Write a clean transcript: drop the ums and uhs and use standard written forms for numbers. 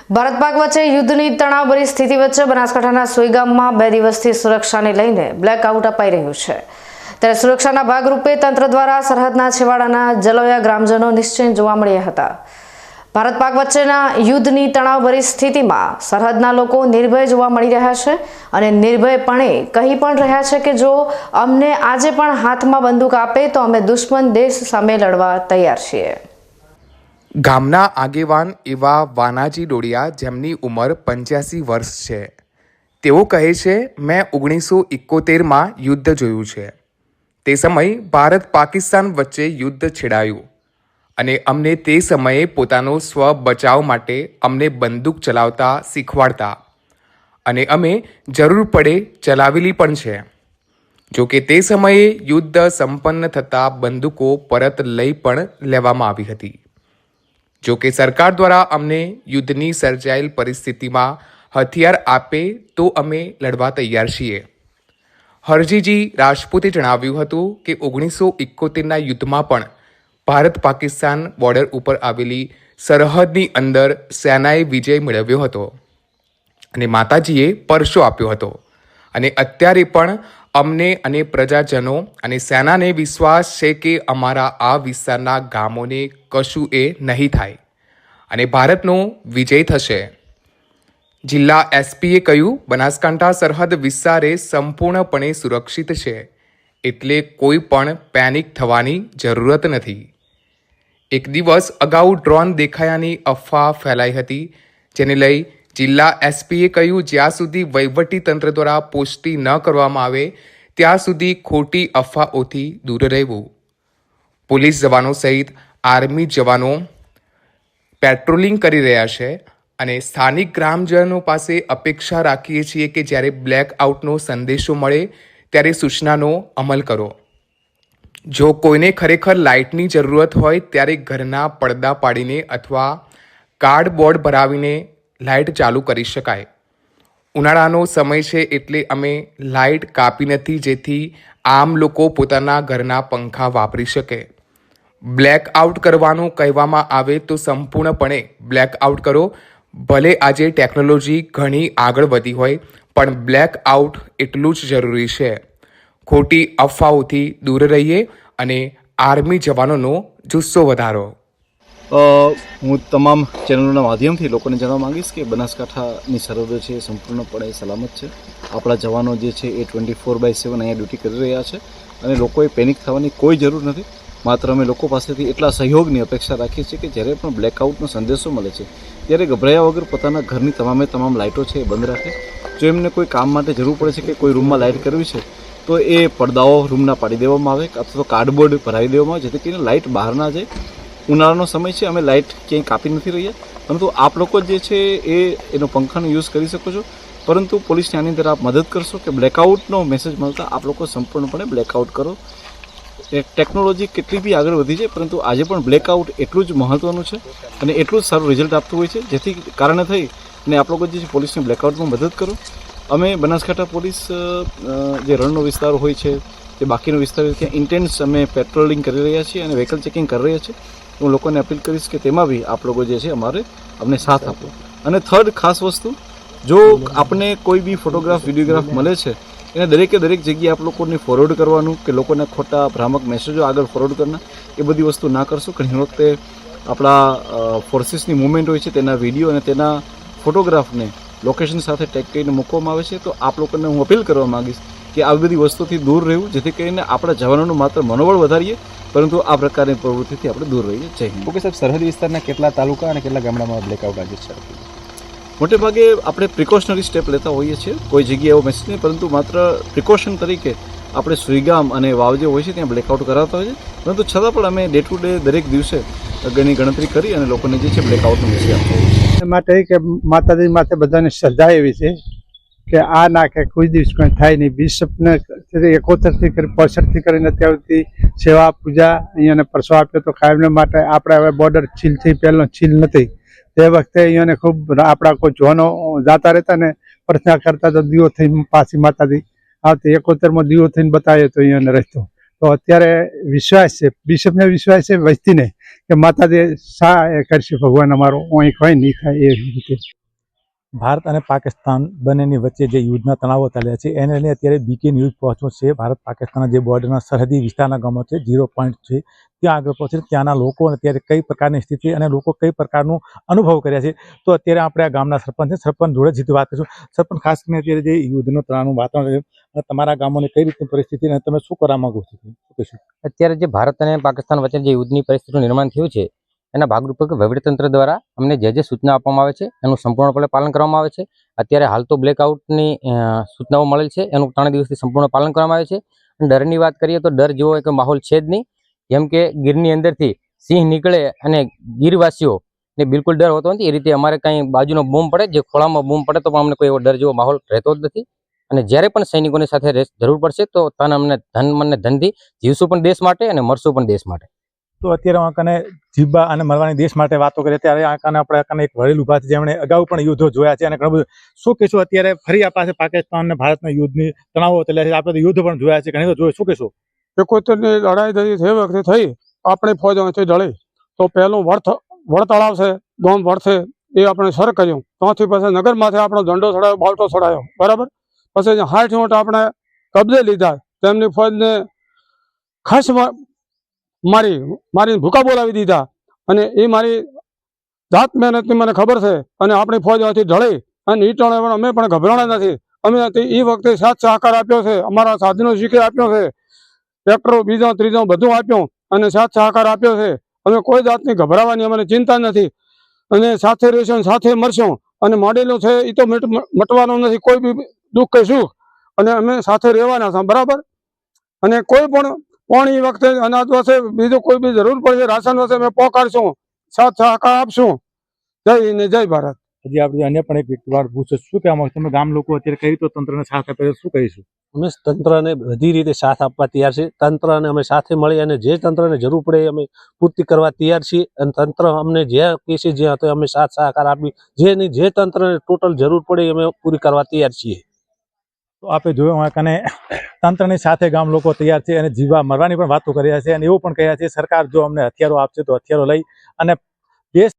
ભારત પાક વચ્ચે યુદ્ધની તણાવભરી સ્થિતિ વચ્ચે બનાસકાંઠાના સોઈ ગામમાં 2 દિવસથી સુરક્ષાને લઈને બ્લેકઆઉટ અપાઈ રહ્યું છે। ત્યારે સુરક્ષાના ભાગરૂપે તંત્ર દ્વારા સરહદના છેવાડાના જલોયા ગ્રામજનો નિશ્ચિંત જોવા મળ્યા હતા। ભારત પાક વચ્ચેના યુદ્ધની તણાવભરી સ્થિતિમાં સરહદના લોકો નિર્ભય જોવા મળી રહ્યા છે અને નિર્ભયપણે કહી પણ રહ્યા છે કે જો અમને આજે પણ હાથમાં બંદૂક આપે તો અમે દુશ્મન દેશ સામે લડવા તૈયાર છીએ। ગામના આગેવાન એવા વાનાજી ડોડિયા, જેમની ઉંમર 85 વર્ષ છે, તેઓ કહે છે, મેં 1971માં યુદ્ધ જોયું છે। તે સમયે ભારત પાકિસ્તાન વચ્ચે યુદ્ધ છેડાયું અને અમને તે સમયે પોતાનો સ્વ બચાવ માટે અમને બંદૂક ચલાવતા શીખવાડતા અને અમે જરૂર પડે ચલાવેલી પણ છે। જો કે તે સમયે યુદ્ધ સંપન્ન થતાં બંદૂકો પરત લઈ પણ લેવામાં આવી હતી। જો કે સરકાર દ્વારા અમને યુદ્ધની સર્જાયેલ પરિસ્થિતિમાં હથિયાર આપે તો અમે લડવા તૈયાર છીએ। હરજીજી રાજપૂતે જણાવ્યું હતું કે 1971ના યુદ્ધમાં પણ ભારત પાકિસ્તાન બોર્ડર ઉપર આવેલી સરહદની અંદર સેનાએ વિજય મેળવ્યો હતો અને માતાજીએ પરચો આપ્યો હતો અને અત્યારે પણ અમને અને પ્રજાજનો અને સેનાને વિશ્વાસ છે કે અમારા આ વિસ્તારના ગામોને કશું એ નહીં થાય અને ભારતનો વિજય થશે। જિલ્લા એસપીએ કહ્યું, બનાસકાંઠા સરહદ વિસ્તારે સંપૂર્ણપણે સુરક્ષિત છે, એટલે કોઈ પણ પેનિક થવાની જરૂરત નથી। એક દિવસ અગાઉ ડ્રોન દેખાયાની અફવા ફેલાઈ હતી, જેને લઈ જિલ્લા એસપીએ કહ્યું, જ્યાં સુધી વહીવટી તંત્ર દ્વારા પુષ્ટિ ન કરવામાં આવે ત્યાં સુધી ખોટી અફવાઓથી દૂર રહેવું। પોલીસ જવાનો સહિત આર્મી જવાનો પેટ્રોલિંગ કરી રહ્યા છે અને સ્થાનિક ગ્રામજનો પાસે અપેક્ષા રાખીએ છીએ કે જ્યારે બ્લેકઆઉટનો સંદેશો મળે ત્યારે સૂચનાનો અમલ કરો। જો કોઈને ખરેખર લાઇટની જરૂરત હોય ત્યારે ઘરના પડદા પાડીને અથવા કાર્ડબોર્ડ ભરાવીને લાઇટ ચાલુ કરી શકાય। ઉનાળાનો સમય છે એટલે અમે લાઇટ કાપી નથી, જેથી આમ લોકો પોતાના ઘરના પંખા વાપરી શકે। બ્લેકઆઉટ કરવાનું કહેવામાં આવે તો સંપૂર્ણપણે બ્લેકઆઉટ કરો। ભલે આજે ટેકનોલોજી ઘણી આગળ વધી હોય પણ બ્લેકઆઉટ એટલું જ જરૂરી છે। ખોટી અફવાઓથી દૂર રહીએ અને આર્મી જવાનોનો જુસ્સો વધારો। હું તમામ ચેનલોના માધ્યમથી લોકોને જણાવવા માંગીશ કે બનાસકાંઠાની સરહદો છે સંપૂર્ણપણે સલામત છે। આપણા જવાનો જે છે એ 24/7 અહીંયા ડ્યુટી કરી રહ્યા છે અને લોકોએ પેનિક થવાની કોઈ જરૂર નથી। માત્ર અમે લોકો પાસેથી એટલા સહયોગની અપેક્ષા રાખીએ છીએ કે જ્યારે પણ બ્લેકઆઉટનો સંદેશો મળે છે ત્યારે ગભરાયા વગર પોતાના ઘરની તમામ લાઇટો છે એ બંધ રાખે। જો એમને કોઈ કામ માટે જરૂર પડે છે કે કોઈ રૂમમાં લાઇટ કરવી છે તો એ પડદાઓ રૂમના પાડી દેવામાં આવે અથવા તો કાર્ડબોર્ડ ભરાવી દેવામાં આવે, જેથી કરીને લાઇટ બહાર ના જાય। ઉનાળાનો સમય છે, અમે લાઇટ ક્યાંય કાપી નથી રહ્યા, પરંતુ આપ લોકો જે છે એનો પંખાનો યુઝ કરી શકો છો, પરંતુ પોલીસને આની અંદર આપ મદદ કરશો કે બ્લેકઆઉટનો મેસેજ મળતા આપ લોકો સંપૂર્ણપણે બ્લેકઆઉટ કરો। ટેકનોલોજી કેટલી બી આગળ વધી છે, પરંતુ આજે પણ બ્લેકઆઉટ એટલું જ મહત્ત્વનું છે અને એટલું જ સારું રિઝલ્ટ આપતું હોય છે, જેથી કારણે થઈ અને આપ લોકો જે છે પોલીસને બ્લેકઆઉટમાં મદદ કરો। અમે બનાસકાંઠા પોલીસ જે રણનો વિસ્તાર હોય છે તે બાકીનો વિસ્તાર ત્યાં ઇન્ટેન્સ અમે પેટ્રોલિંગ કરી રહ્યા છીએ અને વ્હીકલ ચેકિંગ કરી રહ્યા છીએ। હું લોકોને અપીલ કરીશ કે તેમાં બી આપ લોકો જે છે અમને સાથ આપો। અને થર્ડ ખાસ વસ્તુ, જો આપને કોઈ બી ફોટોગ્રાફ વિડીયોગ્રાફ મળે છે એને દરેકે દરેક જગ્યાએ આપ લોકોને ફોરવર્ડ કરવાનું કે લોકોને ખોટા ભ્રામક મેસેજો આગળ ફોરવર્ડ કરના એ બધી વસ્તુ ના કરશો। ઘણી વખતે આપણા ફોર્સીસની મૂવમેન્ટ હોય છે તેના વિડીયો અને તેના ફોટોગ્રાફને લોકેશન સાથે ટેગ કરીને મૂકવામાં આવે છે, તો આપ લોકોને હું અપીલ કરવા માગીશ કે આવી બધી વસ્તુથી દૂર રહેવું, જેથી કરીને આપણા જવાનોનું માત્ર મનોબળ વધારીએ પરંતુ આ પ્રકારની પ્રવૃત્તિથી આપણે દૂર રહીએ। જય હિન્દ। ઓકે સાહેબ, સરહદી વિસ્તારના કેટલા તાલુકા અને કેટલા ગામડામાં બ્લેકઆઉટ આજે છે? મોટે ભાગે આપણે પ્રિકોશનરી સ્ટેપ લેતા હોઈએ છીએ, કોઈ જગ્યાએ એવો મેસેજ નહીં, પરંતુ માત્ર પ્રિકોશન તરીકે આપણે સુઈગામ અને વાવ જે હોય છે ત્યાં બ્લેકઆઉટ કરાવતા હોઈએ છીએ, પરંતુ છતાં પણ અમે ડે ટુ ડે દરેક દિવસે ગણતરી કરી અને લોકોને જે છે બ્લેકઆઉટનો મેસેજ આપતા હોઈએ છીએ। એ માટે કે માતાજી માથે બધાને શ્રદ્ધા એવી છે કે આ ના કે કોઈ દિવસ કંઈ થાય નહીં। બિશપને 71થી કરી 65થી કરીને અત્યાર સુધી સેવા પૂજા અહીંયાને પરસો આપ્યો તો કાયમને માટે। આપણે હવે બોર્ડર છીલથી પહેલો છીલ નથી, તે વખતે અહીંયાને ખૂબ આપણા કોઈ જોવાનો જાતા રહેતા ને પ્રાર્થના કરતા તો દીવો થઈને પાછી માતાજી આવતી। 71માં દીવો થઈને બતાવ્યો તો અહીંયાને રસ્તો તો અત્યારે વિશ્વાસ છે, બિશપને વિશ્વાસ છે, વસ્તીને કે માતાજી સહાય કરશે ભગવાન અમારો અહીં કંઈ નહીં થાય એ રીતે. ભારત અને પાકિસ્તાન બંનેની વચ્ચે જે યુદ્ધના તણાવો ચાલ્યા છે એને લઈને અત્યારે બીકે ન્યૂઝ પહોંચ્યો છે. ભારત પાકિસ્તાનના જે બોર્ડરના સરહદી વિસ્તારના ગામો છે, 0 પોઈન્ટ છે, ત્યાં આગળ પહોંચી ત્યાંના લોકો અત્યારે કઈ પ્રકારની સ્થિતિ અને લોકો કઈ પ્રકારનું અનુભવ કર્યા છે. તો અત્યારે આપણે આ ગામના સરપંચ છે, સરપંચ જોડે સીધી વાત કરીશું. સરપંચ, ખાસ કરીને અત્યારે જે યુદ્ધનો તણાવનું વાતાવરણ છે, તમારા ગામોની કઈ રીતની પરિસ્થિતિ અને તમે શું કરવા માંગો છો, શું કહેશો? અત્યારે જે ભારત અને પાકિસ્તાન વચ્ચે જે યુદ્ધની પરિસ્થિતિનું નિર્માણ થયું છે એના ભાગરૂપે વહીવટીતંત્ર દ્વારા અમને જે સૂચના આપવામાં આવે છે એનું સંપૂર્ણપણે પાલન કરવામાં આવે છે. અત્યારે હાલ તો બ્લેકઆઉટની સૂચનાઓ મળેલ છે, એનું 3 દિવસથી સંપૂર્ણ પાલન કરવામાં આવે છે. અને ડરની વાત કરીએ તો ડર જેવો એક માહોલ છે જ નહીં. જેમ કે ગીરની અંદરથી સિંહ નીકળે અને ગીરવાસીઓને બિલકુલ ડર હોતો નથી, એ રીતે અમારે કંઈ બાજુનો બૂમ પડે, જે ખોળામાં બૂમ પડે તો પણ અમને કોઈ એવો ડર જેવો માહોલ રહેતો જ નથી. અને જ્યારે પણ સૈનિકોની સાથે જરૂર પડશે તો અમને ધનથી જીવશું પણ દેશ માટે અને મરશું પણ દેશ માટે. તો અત્યારે આંકાને જીવવા અને મરવાની દેશ માટે વાતો કરીએ ત્યારે આંકાને આપણે એક વડીલ ઉભા છે જેમણે અગાઉ પણ યુદ્ધો જોયા છે અને ઘણું બધું. શું કહેશો અત્યારે ફરી આ પાસે પાકિસ્તાન અને ભારતના યુદ્ધની તણાવો ચાલ્યા છે, આપણે તો યુદ્ધ પણ જોયા છે, ઘણી તો જોયું, શું કહેશો? 71ની લડાઈ થઈ તે વખતે થઈ આપણી ફોજ અહીંથી ઢળી તો પહેલું વડ તળાવ છે, ગોમ વડ છે, એ આપણે સર કર્યું. ત્યાંથી પછી નગરમાંથી આપણો ઝંડો ચડાયો, બાવટો ચડાયો, બરાબર. પછી 60 ઊંટ આપણે કબજે લીધા, તેમની ફોજને ખાસ મારી ભૂકા બોલાવી દીધા. અને એ મારી જાત મહેનતની મને ખબર છે. અને આપણી ફોજ અહીંથી ઢળી અને એ ટણે પણ અમે પણ ગભરાણા નથી. અમે એ વખતે સાથ સહકાર આપ્યો છે, અમારા સાધનો શીખે આપ્યો છે, ટ્રેક્ટરો બીજો ત્રીજો બધું આપ્યું અને સાથ સહકાર આપ્યો છે. અમે કોઈ જાતની ગભરાવાની અમને ચિંતા નથી અને સાથે રહીશું, સાથે મરશું. અને મોડેલો છે એ તો મટવાનો નથી, કોઈ બી દુઃખ કે સુખ, અને અમે સાથે રહેવાના છે, બરાબર. અને કોઈ પણ પાણી વખતે અનાજ વખતે બીજું કોઈ બી જરૂર પડશે, રાશન વખતે અમે પહોંચાડશું, સાથ સહકાર આપશું. જય હિન્દ, જય ભારત. હજી આપણે અન્ય પણ એક વ્યક્તિ વાર પૂછો, શું કહેવા માંગો તમે? ગામ લોકો અત્યારે કઈ રીતે તંત્રને સાથ આપે છે, શું કહીશું? અમે તંત્રને બધી રીતે સાથ આપવા તૈયાર છીએ. તંત્રને અમે સાથે મળી અને જે તંત્રને જરૂર પડે એ અમે પૂર્તિ કરવા તૈયાર છીએ. અને તંત્ર અમને જે કહેશે જ્યાં તો અમે સાથ સહકાર આપી, જે તંત્રને ટોટલ જરૂર પડે એ અમે પૂરી કરવા તૈયાર છીએ. તો આપણે જોયું અને તંત્રની સાથે ગામ લોકો તૈયાર છે અને જીવવા મરવાની પણ વાતો કરી રહ્યા છે અને એવું પણ કહ્યા છે સરકાર જો અમને હથિયારો આપશે તો હથિયારો લઈ અને દેશ